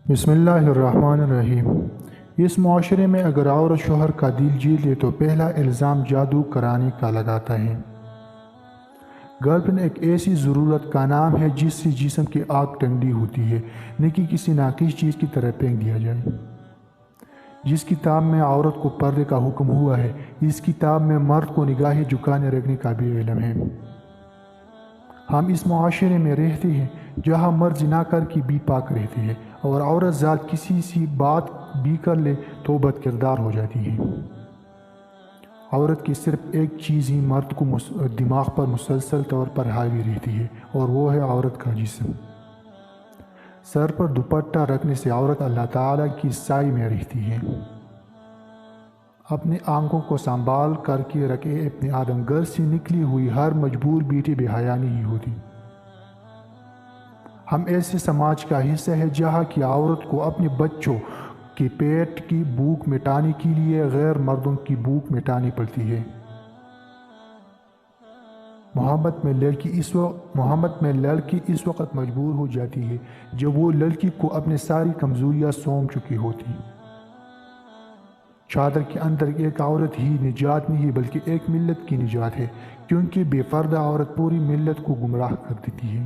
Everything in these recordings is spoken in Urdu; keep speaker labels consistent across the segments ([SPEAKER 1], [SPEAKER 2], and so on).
[SPEAKER 1] بسم اللہ الرحمن الرحیم۔ اس معاشرے میں اگر عورت شوہر کا دل جیت لے تو پہلا الزام جادو کرانے کا لگاتا ہے۔ گرل فرینڈ ایک ایسی ضرورت کا نام ہے جس سے جسم کی آگ ٹھنڈی ہوتی ہے، نہ کہ کسی ناقص چیز کی طرح پھینک دیا جائے۔ جس کتاب میں عورت کو پردے کا حکم ہوا ہے، اس کتاب میں مرد کو نگاہیں جھکانے رکھنے کا بھی علم ہے۔ ہم اس معاشرے میں رہتے ہیں جہاں مرد زنا کر کے بھی پاک رہتے ہیں اور عورت ذات کسی سی بات بھی کر لے تو بد کردار ہو جاتی ہے۔ عورت کی صرف ایک چیز ہی مرد کو دماغ پر مسلسل طور پر حاوی رہتی ہے اور وہ ہے عورت کا جسم۔ سر پر دوپٹہ رکھنے سے عورت اللہ تعالیٰ کی سائے میں رہتی ہے۔ اپنے آنکھوں کو سنبھال کر کے رکھے ابن آدم، گھر سے نکلی ہوئی ہر مجبور بیٹی بے حیا نہیں ہوتی۔ ہم ایسے سماج کا حصہ ہے جہاں کی عورت کو اپنے بچوں کے پیٹ کی بھوک مٹانے کے لیے غیر مردوں کی بھوک مٹانی پڑتی ہے۔ محبت میں لڑکی اس وقت مجبور ہو جاتی ہے جب وہ لڑکی کو اپنی ساری کمزوریاں سونپ چکی ہوتی۔ چادر کے اندر ایک عورت ہی نجات نہیں بلکہ ایک ملت کی نجات ہے، کیونکہ بے پردہ عورت پوری ملت کو گمراہ کر دیتی ہے۔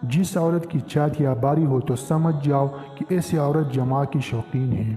[SPEAKER 1] جس عورت کی چھاتیاں بھاری ہو تو سمجھ جاؤ کہ ایسی عورت جماع کی شوقین ہے۔